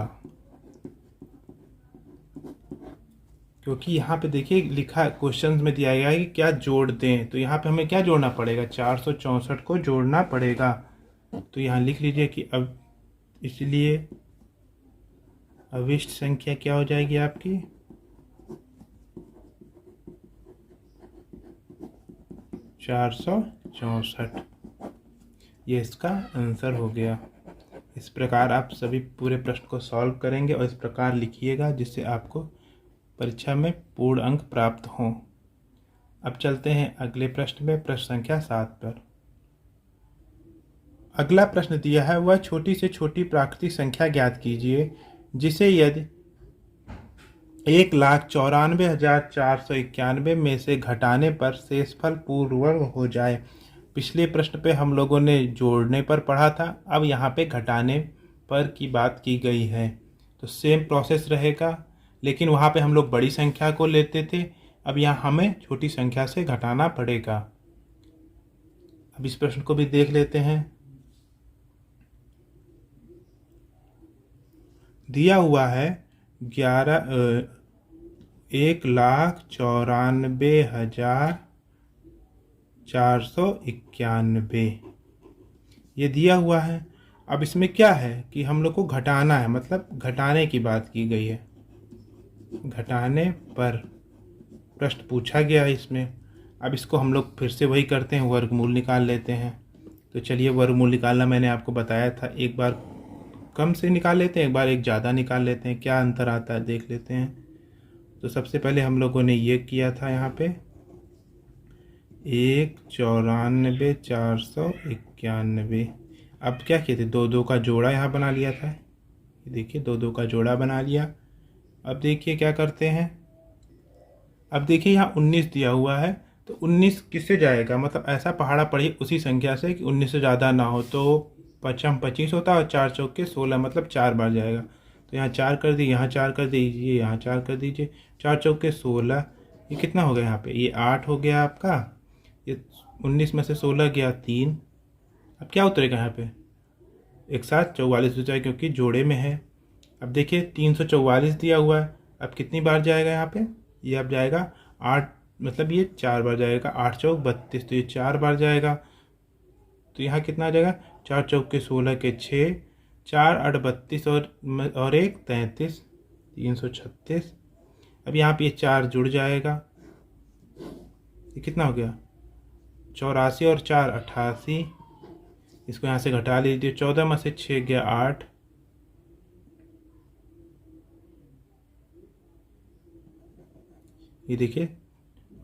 क्योंकि यहाँ पे देखिए लिखा क्वेश्चन में दिया गया है कि क्या जोड़ दें, तो यहाँ पे हमें क्या जोड़ना पड़ेगा 464 को जोड़ना पड़ेगा। तो यहाँ लिख लीजिए कि अब इसलिए अविष्ट संख्या क्या हो जाएगी आपकी 464। ये इसका आंसर हो गया। इस प्रकार आप सभी पूरे प्रश्न को सॉल्व करेंगे और इस प्रकार लिखिएगा जिससे आपको परीक्षा में पूर्ण अंक प्राप्त हों। अब चलते हैं अगले प्रश्न में, प्रश्न संख्या 7 पर। अगला प्रश्न दिया है वह छोटी से छोटी प्राकृतिक संख्या ज्ञात कीजिए जिसे यदि 1,94,491 में से घटाने पर शेषफल पूर्ण वर्ग हो जाए। पिछले प्रश्न पे हम लोगों ने जोड़ने पर पढ़ा था, अब यहाँ पे घटाने पर की बात की गई है। तो सेम प्रोसेस रहेगा, लेकिन वहाँ पे हम लोग बड़ी संख्या को लेते थे, अब यहाँ हमें छोटी संख्या से घटाना पड़ेगा। अब इस प्रश्न को भी देख लेते हैं। दिया हुआ है 1,94,491 ये दिया हुआ है। अब इसमें क्या है कि हम लोग को घटाना है, मतलब घटाने की बात की गई है, घटाने पर प्रश्न पूछा गया है इसमें। अब इसको हम लोग फिर से वही करते हैं, वर्गमूल निकाल लेते हैं। तो चलिए वर्गमूल निकालना मैंने आपको बताया था, एक बार कम से निकाल लेते हैं, एक बार एक ज़्यादा निकाल लेते हैं, क्या अंतर आता है देख लेते हैं। तो सबसे पहले हम लोगों ने ये किया था यहाँ पे 1,94,491। अब क्या किए थे, दो दो का जोड़ा यहाँ बना लिया था, ये देखिए दो दो का जोड़ा बना लिया। अब देखिए क्या करते हैं, अब देखिए यहाँ 19 दिया हुआ है, तो 19 किससे जाएगा, मतलब ऐसा पहाड़ा पढ़िए उसी संख्या से कि 19 से ज़्यादा ना हो। तो 5 25 होता है और 4 चौके 16, मतलब 4 बार जाएगा। तो यहाँ 4 कर दी, यहाँ 4 कर दीजिए, यहाँ 4 कर दीजिए, 4 चौके 16, ये कितना हो गया यहाँ पे, ये 8 हो गया आपका। ये 19 में से 16 गया 3, अब क्या उतरेगा यहाँ पे, एक साथ 44 हो जाएगा क्योंकि जोड़े में है। अब देखिए 344 दिया हुआ है, अब कितनी बार जाएगा यहाँ पे, ये अब जाएगा 8, मतलब ये 4 बार जाएगा, 8 चौक 32, तो ये 4 बार जाएगा। तो यहाँ कितना आ जाएगा, 4 चौक के 16 के 6, 4 8 32 और 1 33, 336। अब यहाँ पे ये 4 जुड़ जाएगा, ये कितना हो गया 84 और 4 88। इसको यहाँ से घटा लीजिए, 14 में से 6 गया 8, ये देखिए,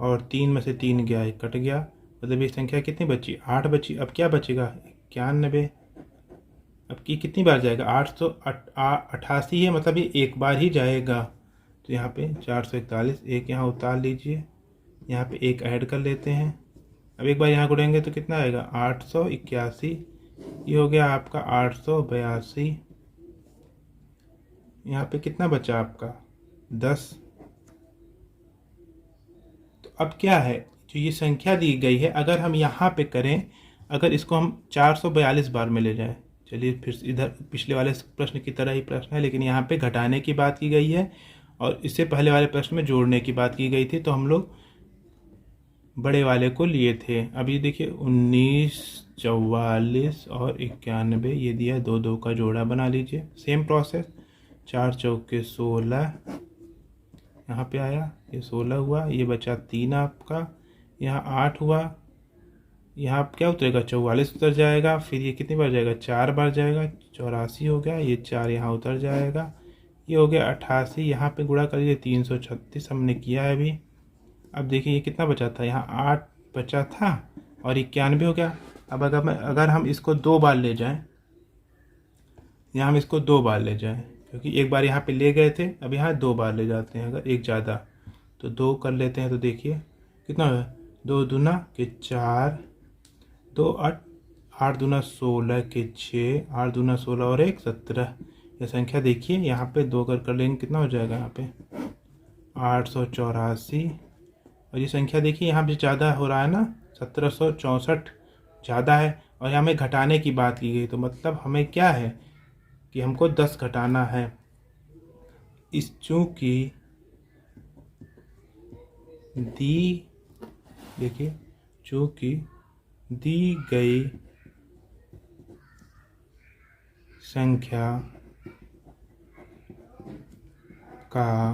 और 3 में से 3 गया, एक कट गया, मतलब ये संख्या कितनी बची, 8 बची। अब क्या बचेगा 91। अब की कितनी बार जाएगा, 888 है, मतलब ये एक बार ही जाएगा। तो यहाँ पे 441, एक यहाँ उतार लीजिए, यहाँ पे एक ऐड कर लेते हैं। अब एक बार यहाँ गुड़ेंगे तो कितना आएगा 881, ये हो गया आपका 882। यहाँ पे कितना बचा आपका 10। तो अब क्या है, जो ये संख्या दी गई है अगर हम यहाँ पे करें, अगर इसको हम 442 बार में ले जाएं, चलिए फिर इधर पिछले वाले प्रश्न की तरह ही प्रश्न है, लेकिन यहाँ पे घटाने की बात की गई है और इससे पहले वाले प्रश्न में जोड़ने की बात की गई थी, तो हम लोग बड़े वाले को लिए थे। अभी देखिए 19 44 और 91 ये दिया, दो दो का जोड़ा बना लीजिए, सेम प्रोसेस। 4 चौके 16, यहाँ पे आया, ये 16 हुआ, ये बचा 3 आपका, यहाँ 8 हुआ, यहाँ क्या उतरेगा 44 उतर जाएगा, फिर ये कितनी बार जाएगा 4 बार जाएगा, 84 हो गया, ये 4 यहाँ उतर जाएगा, ये हो गया 88, यहाँ पे गुणा कर लीजिए 336 हमने किया है अभी। अब देखिए ये कितना बचा था, यहाँ 8 बचा था और 91 हो गया। अब अगर हम इसको 2 बार ले जाएं, यहाँ हम इसको 2 बार ले जाएं, क्योंकि एक बार यहाँ पे ले गए थे, अब यहाँ 2 बार ले जाते हैं। अगर एक ज़्यादा तो 2 कर लेते हैं, तो देखिए कितना है, 2 दूना के 4, 2 8, 8 दूना 16 के 6, 8 दूना 16 और 1 17। ये संख्या देखिए यहाँ पे 2 कर लेंगे, कितना हो जाएगा यहाँ पे 884। और ये संख्या देखिए यहाँ पे ज़्यादा हो रहा है ना, 1764 ज़्यादा है, और यहाँ में घटाने की बात की गई, तो मतलब हमें क्या है कि हमको 10 घटाना है। इस चूँकि देखिए चूँकि दी गई संख्या का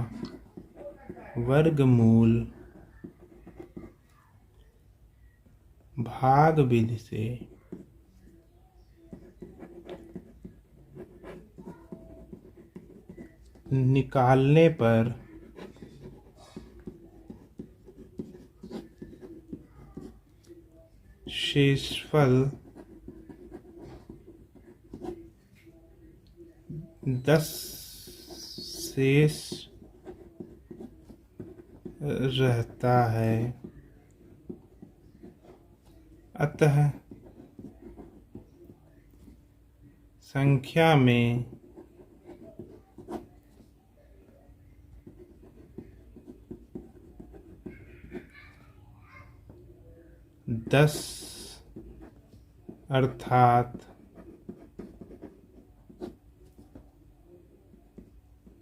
वर्गमूल भाग विधि से निकालने पर शेषफल 10 शेष रहता है। अतः संख्या में 10 अर्थात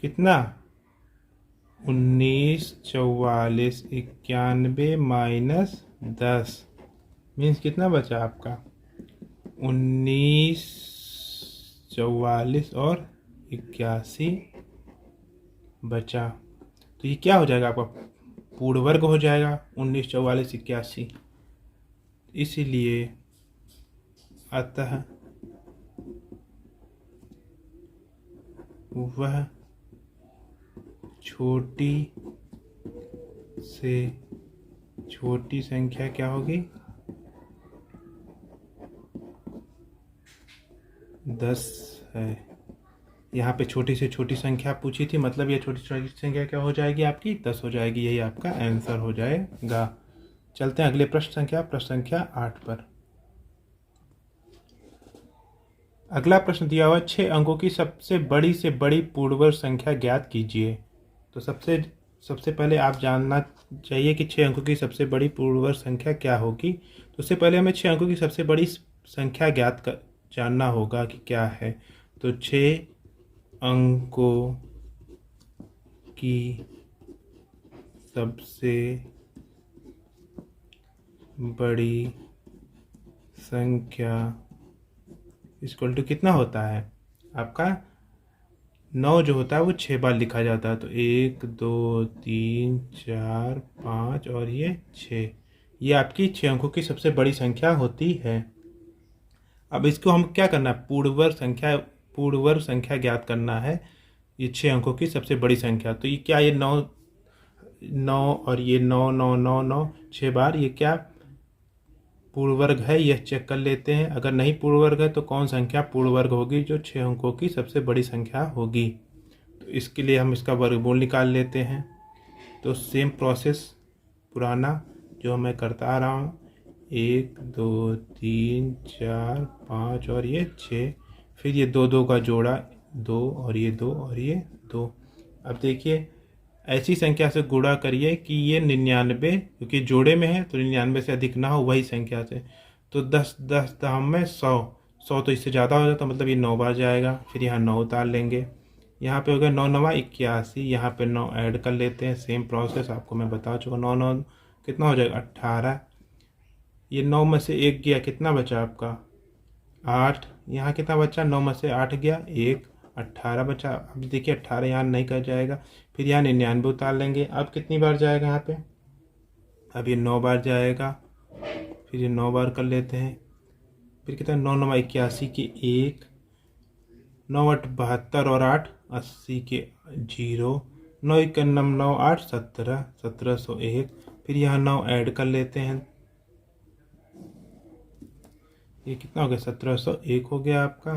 कितना 19 44 91 माइनस 10 मीन्स कितना बचा आपका 19 44 और 81 बचा। तो ये क्या हो जाएगा आपका पूर्ण वर्ग हो जाएगा 19 44 81। इसीलिए अतः वह छोटी से छोटी संख्या क्या होगी 10 है। यहाँ पे छोटी से छोटी संख्या पूछी थी, मतलब ये छोटी छोटी संख्या क्या हो जाएगी आपकी 10 हो जाएगी। यही आपका आंसर हो जाएगा। चलते हैं अगले प्रश्न संख्या 8 पर। अगला प्रश्न दिया हुआ 6 अंकों की सबसे बड़ी से बड़ी पूर्ण संख्या ज्ञात कीजिए। तो सबसे पहले आप जानना चाहिए कि 6 अंकों की सबसे बड़ी पूर्ण संख्या क्या होगी। तो उससे पहले हमें 6 अंकों की सबसे बड़ी संख्या जानना होगा कि क्या है। तो 6 अंकों की सबसे बड़ी संख्या इक्वल टू कितना होता है आपका 9 जो होता है वो 6 बार लिखा जाता है। तो 1 2 3 4 5 और ये 6, ये आपकी 6 अंकों की सबसे बड़ी संख्या होती है। अब इसको हम क्या करना है पूर्ण वर्ग संख्या ज्ञात करना है। ये 6 अंकों की सबसे बड़ी संख्या, तो ये क्या, ये 9 और ये 9 9 9 9 6 बार, ये क्या पूर्ण वर्ग है, यह चेक कर लेते हैं। अगर नहीं पूर्ण वर्ग है तो कौन संख्या पूर्ण वर्ग होगी जो 6 अंकों की सबसे बड़ी संख्या होगी। तो इसके लिए हम इसका वर्गमूल निकाल लेते हैं। तो सेम प्रोसेस पुराना जो मैं करता आ रहा हूँ, 1 2 3 4 5 और ये 6, फिर ये 2 2 का जोड़ा 2 और ये 2 और ये 2। अब देखिए ऐसी संख्या से गुणा करिए कि ये 99, क्योंकि जोड़े में है तो 99 से अधिक ना हो वही संख्या से। तो 10 10 दाम में 100 तो इससे ज़्यादा हो जाता, मतलब ये 9 बार जाएगा। फिर यहाँ 9 उतार लेंगे, यहाँ पे हो गया 9 9 81, यहाँ पे 9 ऐड कर लेते हैं। सेम प्रोसेस आपको मैं बता चुका। 9 9 कितना हो जाएगा 18। ये 9 में से 1 गया, कितना बचा आपका 8। यहाँ कितना बचा 9 में से 8 गया 1, 18 बचा। अब देखिए 18 यहाँ नहीं कर जाएगा, फिर यहाँ 99 उतार लेंगे। अब कितनी बार जाएगा यहाँ पे, अब ये 9 बार जाएगा। फिर ये 9 बार कर लेते हैं, फिर कितना 9 9 81 के 1, 9 8 72 और 8 80 के 0, 9 1 9 8 17 1701। फिर यहाँ 9 ऐड कर लेते हैं, ये कितना हो गया 1701 हो गया आपका।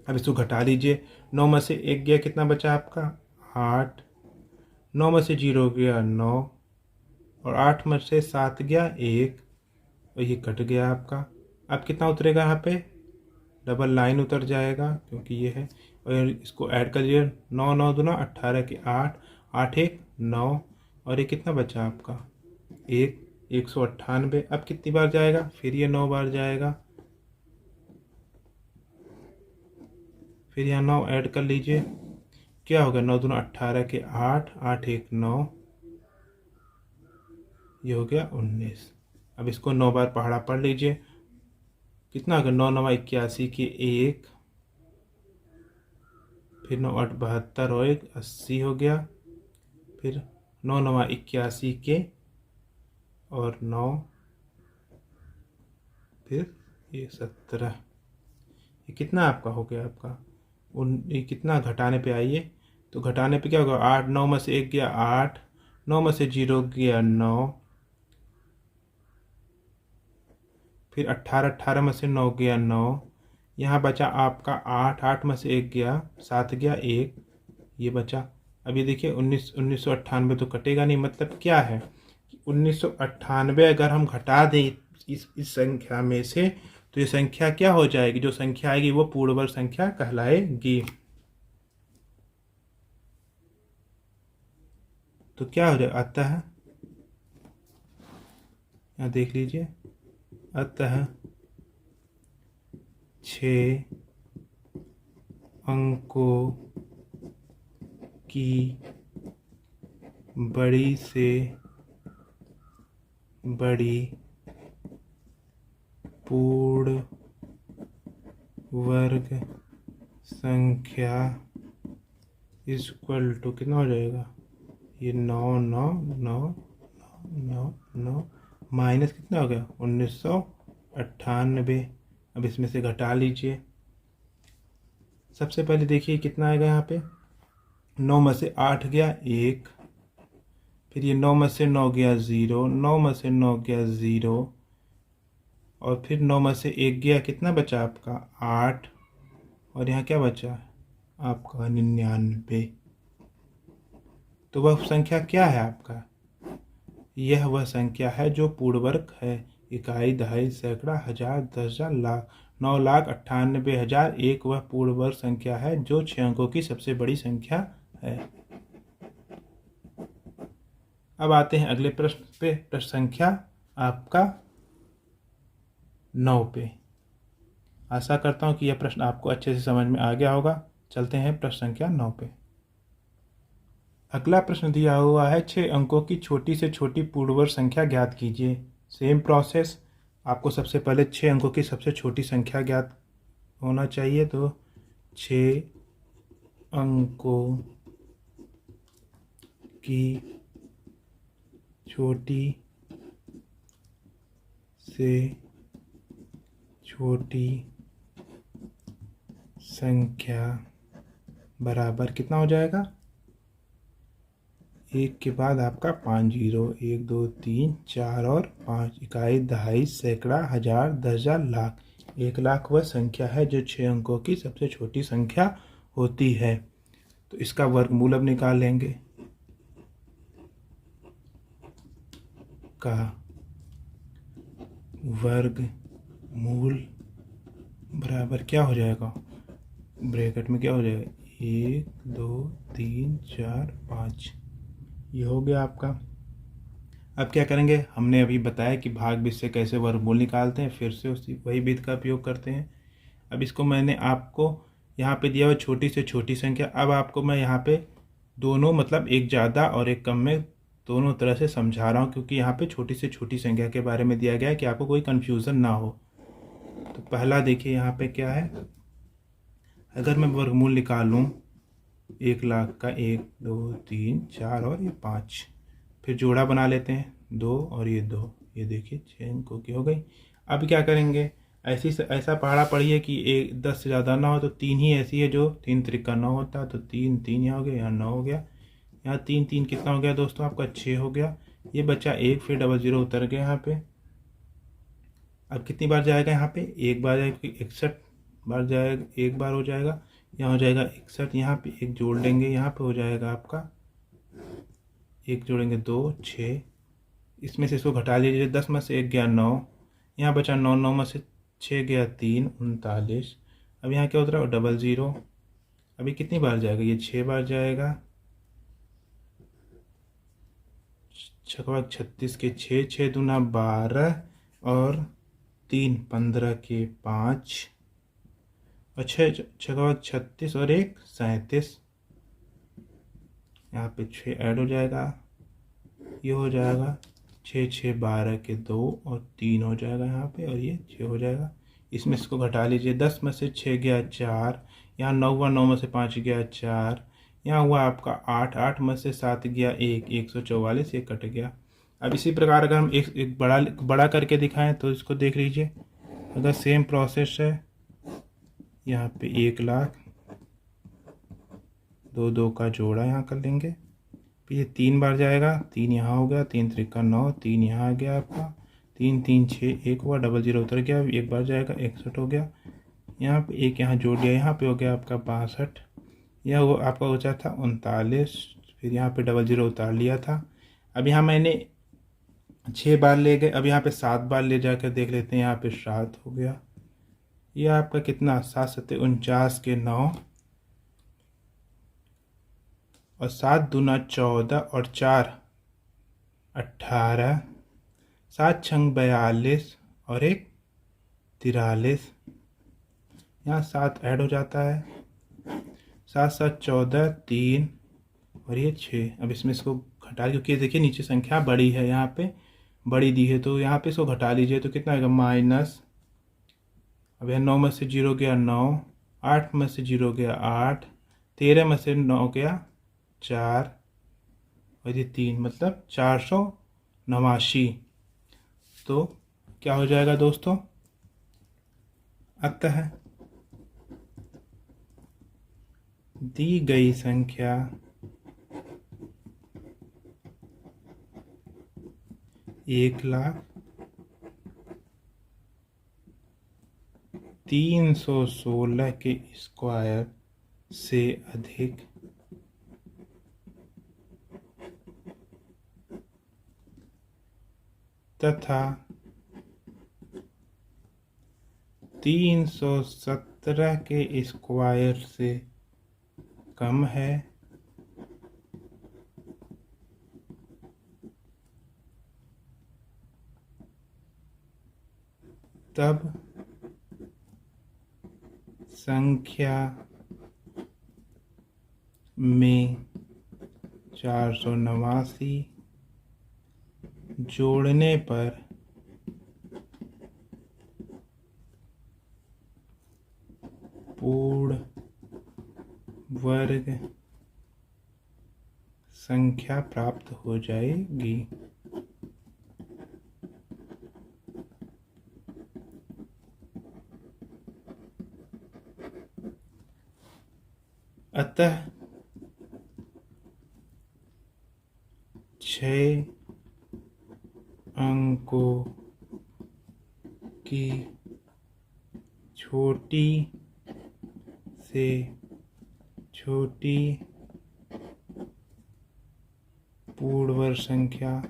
अब इसको घटा लीजिए, 9 में से 1 गया, कितना बचा आपका 8, 9 में से 0 गया 9, और 8 में से 7 गया 1, और ये कट गया आपका। अब कितना उतरेगा यहाँ पे, डबल लाइन उतर जाएगा क्योंकि ये है। और इसको ऐड कर लीजिए, 9 9 दूना 18 के 8, 8 1 9, और ये कितना बचा आपका 1, 198। अब कितनी बार जाएगा, फिर ये 9 बार जाएगा, फिर यहाँ 9 ऐड कर लीजिए, क्या होगा 9 दूना 18 के 8, 8 1 9, ये हो गया 19। अब इसको 9 बार पहाड़ा पढ़ लीजिए, कितना होगा 9 9 81 के 1, फिर 9 8 72 और 1 80 हो गया, फिर 9 9 81 के और 9, फिर ये 17, ये कितना आपका हो गया आपका ये कितना घटाने पे आइए, तो घटाने पे क्या होगा 8, 9 में से 1 गया 8, 9 में से 0 गया 9, फिर 18, 18 में से 9 गया 9, यहाँ बचा आपका 8, 8 में से 1 गया 7 गया 1, ये बचा। अब ये देखिए 1998 तो कटेगा नहीं, मतलब क्या है 1998 अगर हम घटा दें इस संख्या में से, तो ये संख्या क्या हो जाएगी, जो संख्या आएगी वो पूर्ण वर्ग संख्या कहलाएगी। तो क्या हो जाएगा, अतः यहाँ देख लीजिए, अतः 6 अंकों की बड़ी से बड़ी पूर्ण वर्ग संख्या इक्वल टू कितना हो जाएगा, ये 9 9 9 9 9 माइनस कितना हो गया 1998। अब इसमें से घटा लीजिए, सबसे पहले देखिए कितना आएगा यहाँ पे, 9 में से 8 गया 1, फिर ये 9 में से 9 गया 0, 9 में से 9 गया 0, और फिर 9 में से 1 गया, कितना बचा आपका 8, और यहाँ क्या बचा आपका 99। तो वह संख्या क्या है आपका, यह वह संख्या है जो पूर्ण वर्ग है, इकाई दहाई सैकड़ा हजार दस हजार लाख 9,98,001 वह पूर्ण वर्ग संख्या है जो 6 अंकों की सबसे बड़ी संख्या है। अब आते हैं अगले प्रश्न पे, प्रश्न संख्या आपका 9 पे। आशा करता हूँ कि यह प्रश्न आपको अच्छे से समझ में आ गया होगा। चलते हैं प्रश्न संख्या 9 पे। अगला प्रश्न दिया हुआ है 6 अंकों की छोटी से छोटी पूर्ण वर्ग संख्या ज्ञात कीजिए। सेम प्रोसेस, आपको सबसे पहले 6 अंकों की सबसे छोटी संख्या ज्ञात होना चाहिए। तो 6 अंकों की छोटी से छोटी संख्या बराबर कितना हो जाएगा, 1 के बाद आपका 5 जीरो, 1 2 3 4 और 5, इकाई दहाई सैकड़ा हजार दस हजार लाख। 1 लाख वह संख्या है जो 6 अंकों की सबसे छोटी संख्या होती है। तो इसका वर्गमूल अब निकाल लेंगे, का वर्गमूल बराबर क्या हो जाएगा, ब्रैकेट में क्या हो जाएगा 1 2 3 4 5, ये हो गया आपका। अब क्या करेंगे, हमने अभी बताया कि भाग बीज से कैसे वर्गमूल निकालते हैं, फिर से उसी वही विधि का उपयोग करते हैं। अब इसको मैंने आपको यहाँ पे दिया हुआ छोटी से छोटी संख्या, अब आपको मैं यहाँ पे दोनों मतलब एक ज़्यादा और एक कम में दोनों तरह से समझा रहा हूँ, क्योंकि यहाँ पे छोटी से छोटी संख्या के बारे में दिया गया है कि आपको कोई कन्फ्यूज़न ना हो। तो पहला देखिए यहाँ पे क्या है, अगर मैं वर्गमूल निकालूँ 1 लाख का 1 2 3 4 और ये 5, फिर जोड़ा बना लेते हैं 2 और ये 2, ये देखिए 6 अंकों की हो गई। अब क्या करेंगे, ऐसा पहाड़ा पढ़िए कि 10 से ज़्यादा ना हो, तो 3 ही ऐसी है जो 3 त्रिका 9 होता है, तो 3 3 यहाँ हो गया, यहाँ 9 हो गया, यहाँ 3 3 कितना हो गया दोस्तों आपका 6 हो गया, ये बचा 1, फिर डबल ज़ीरो उतर गया यहाँ पे, अब कितनी बार जाएगा यहाँ पे, एक बार जाएगा, 61 बार जाएगा, एक बार हो जाएगा, यहाँ हो जाएगा 61, यहाँ पे एक जोड़ लेंगे, यहाँ पे हो जाएगा आपका, एक जोड़ेंगे 2, 6, इसमें से इसको घटा लीजिए, 10 में से 1 गया 9, यहाँ बचा 9, 9 में से 6 गया 3, 39। अब यहाँ क्या होता है, 00। अभी कितनी बार जाएगा, ये 6 बार जाएगा, 36 के 6, 6 दूना 12 और 3 15 के 5 और 6 36 और 1 37। यहाँ पे 6 ऐड हो जाएगा, ये हो जाएगा 6 6 12 के 2 और 3 हो जाएगा यहाँ पे, और ये 6 हो जाएगा। इसमें इसको घटा लीजिए, 10 में से 6 गया 4, यहाँ 9 हुआ, 9 में से 5 गया 4, यहाँ हुआ आपका 8, 8 में से 7 गया 1, 144, ये कट गया। अब इसी प्रकार अगर हम एक बड़ा करके दिखाएं तो इसको देख लीजिए, अगर सेम प्रोसेस है, यहाँ पे 1 लाख, 2 2 का जोड़ा यहाँ कर लेंगे, फिर ये 3 बार जाएगा, 3 यहाँ हो गया, 3 3 9, 3 यहाँ आ गया आपका, 3 3 6, 1 हुआ, 00 उतर गया, एक बार जाएगा, 61 हो गया, यहाँ पे एक यहाँ जोड़ दिया, यहाँ पे हो गया आपका 62, यह वो आपका बचा था 39, फिर यहाँ पे 00 उतार लिया था। अब यहाँ मैंने 6 बार ले गए, अब यहाँ पे 7 बार ले जाकर देख लेते हैं, यहाँ पे 7 हो गया, यह आपका कितना, 7 7 49 के 9 और 7 दूना 14 और 4 18, 7 छंग 42 और 1 43, यहाँ 7 ऐड हो जाता है, 7 7 14, 3 और ये 6। अब इसमें इसको घटा, क्योंकि देखिए नीचे संख्या बड़ी है, यहाँ पे बड़ी दी है, तो यहाँ पे इसको घटा लीजिए तो कितना आएगा, माइनस, अब यहाँ 9 में से 0 गया 9, 8 में से 0 गया 8, 13 में से 9 गया 4 और ये 3, मतलब 489। तो क्या हो जाएगा दोस्तों, अतः दी गई संख्या 1,03,16 के स्क्वायर से अधिक तथा 317 के स्क्वायर से कम है, तब संख्या में 489 जोड़ने पर पूर्ण वर्ग संख्या प्राप्त हो जाएगी। अतः 6 अंकों की छोटी से छोटी पूर्ण वर्ग संख्या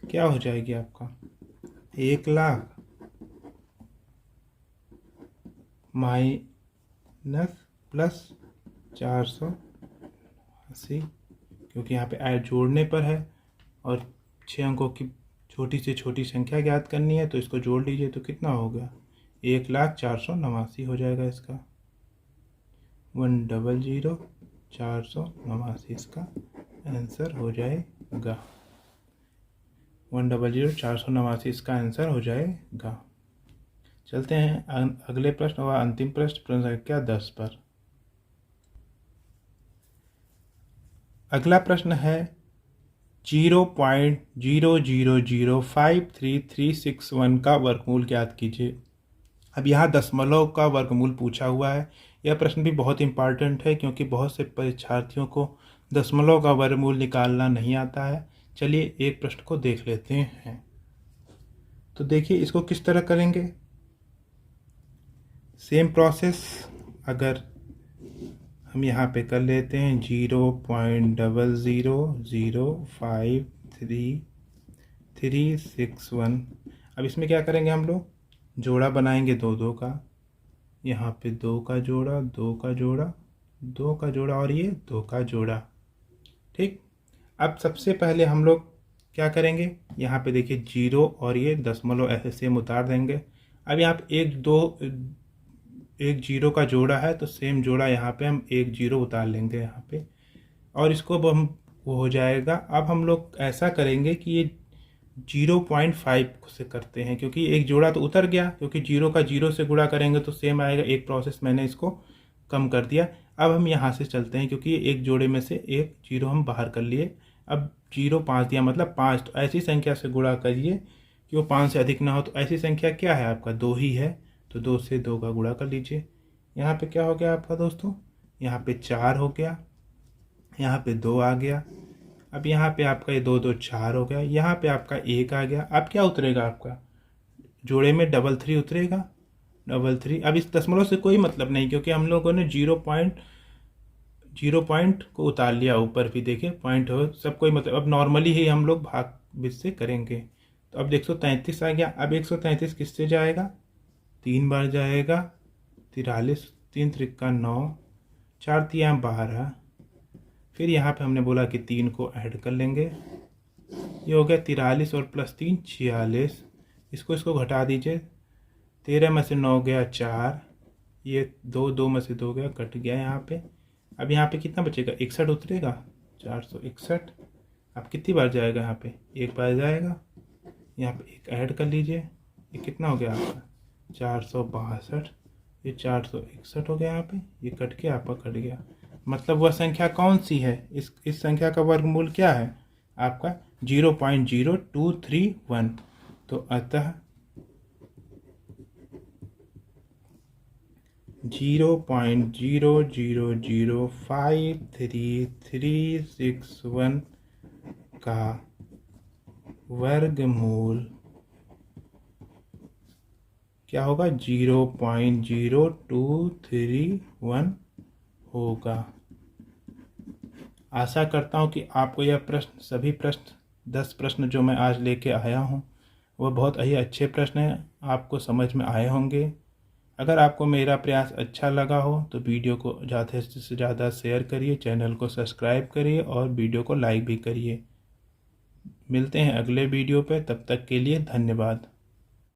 क्या हो जाएगी आपका, 1,00,000 माइनस प्लस 480, क्योंकि यहाँ पे ऐड जोड़ने पर है और 6 अंकों की छोटी से छोटी संख्या ज्ञात करनी है, तो इसको जोड़ लीजिए तो कितना हो गया, 1,04,89 हो जाएगा इसका, 1,00,489 इसका आंसर हो जाएगा, 1,00,489 इसका आंसर हो जाएगा। चलते हैं अगले प्रश्न और अंतिम प्रश्न, प्रश्न संख्या 10 पर। अगला प्रश्न है 0.00053361 का वर्गमूल ज्ञात कीजिए। अब यहाँ दशमलव का वर्गमूल पूछा हुआ है। यह प्रश्न भी बहुत इंपॉर्टेंट है, क्योंकि बहुत से परीक्षार्थियों को दशमलव का वर्गमूल निकालना नहीं आता है। चलिए एक प्रश्न को देख लेते हैं। तो देखिए इसको किस तरह करेंगे। सेम प्रोसेस अगर हम यहाँ पे कर लेते हैं 0.0005331। अब इसमें क्या करेंगे हम लोग, जोड़ा बनाएंगे दो दो का। यहाँ पे दो का जोड़ा, दो का जोड़ा, दो का जोड़ा और ये दो का जोड़ा। ठीक, अब सबसे पहले हम लोग क्या करेंगे, यहाँ पे देखिए जीरो और ये दशमलव ऐसे सेम उतार देंगे। अब यहाँ पे एक जीरो का जोड़ा है तो सेम जोड़ा यहाँ पे हम एक जीरो उतार लेंगे यहाँ पे, और इसको अब हम वो हो जाएगा। अब हम लोग ऐसा करेंगे कि ये 0.5 से करते हैं, क्योंकि एक जोड़ा तो उतर गया, क्योंकि जीरो का जीरो से गुणा करेंगे तो सेम आएगा। एक प्रोसेस मैंने इसको कम कर दिया। अब हम यहाँ से चलते हैं, क्योंकि एक जोड़े में से एक जीरो हम बाहर कर लिए। अब 0.5 दिया मतलब 5, तो ऐसी संख्या से गुणा करिए कि वो 5 से अधिक ना हो। तो ऐसी संख्या क्या है आपका, 2 ही है, तो 2 से 2 का गुणा कर लीजिए। यहाँ पे क्या हो गया आपका दोस्तों, यहाँ पे 4 हो गया, यहाँ पे 2 आ गया। अब यहाँ पे आपका ये 2 2 4 हो गया, यहाँ पे आपका 1 आ गया। अब क्या उतरेगा आपका, जोड़े में 3 उतरेगा, 3। अब इस दशमलव से कोई मतलब नहीं, क्योंकि हम लोगों ने जीरो पॉइंट को उतार लिया ऊपर भी, देखिए पॉइंट हो सब कोई मतलब। अब नॉर्मली ही हम लोग भाग बीच से करेंगे। तो अब 133 आ गया। अब 133 किससे जाएगा, 3 बार जाएगा। 43, 3 त्रिका 9, 4 तिया 12। फिर यहाँ पे हमने बोला कि 3 को ऐड कर लेंगे, ये हो गया 43 और प्लस 3 46। इसको घटा दीजिए, 13 में से 9 गया 4, ये 2 में से 2 गया, कट गया यहाँ पे। अब यहाँ पे कितना बचेगा, 61 उतरेगा, 461। अब कितनी बार जाएगा, यहाँ पे एक बार जाएगा। यहाँ पे एक ऐड कर लीजिए, ये कितना हो गया आपका 462। ये 461 हो गया, यहाँ पे ये कट के आपका कट गया। मतलब वह संख्या कौन सी है, इस संख्या का वर्गमूल क्या है आपका 0.0231। तो अतः 0.00053361 का वर्गमूल क्या होगा, 0.0231 होगा। आशा करता हूँ कि आपको यह प्रश्न, सभी प्रश्न 10 प्रश्न जो मैं आज लेके आया हूँ वह बहुत ही अच्छे प्रश्न हैं, आपको समझ में आए होंगे। अगर आपको मेरा प्रयास अच्छा लगा हो तो वीडियो को ज़्यादा से ज़्यादा शेयर करिए, चैनल को सब्सक्राइब करिए और वीडियो को लाइक भी करिए। मिलते हैं अगले वीडियो पे, तब तक के लिए धन्यवाद।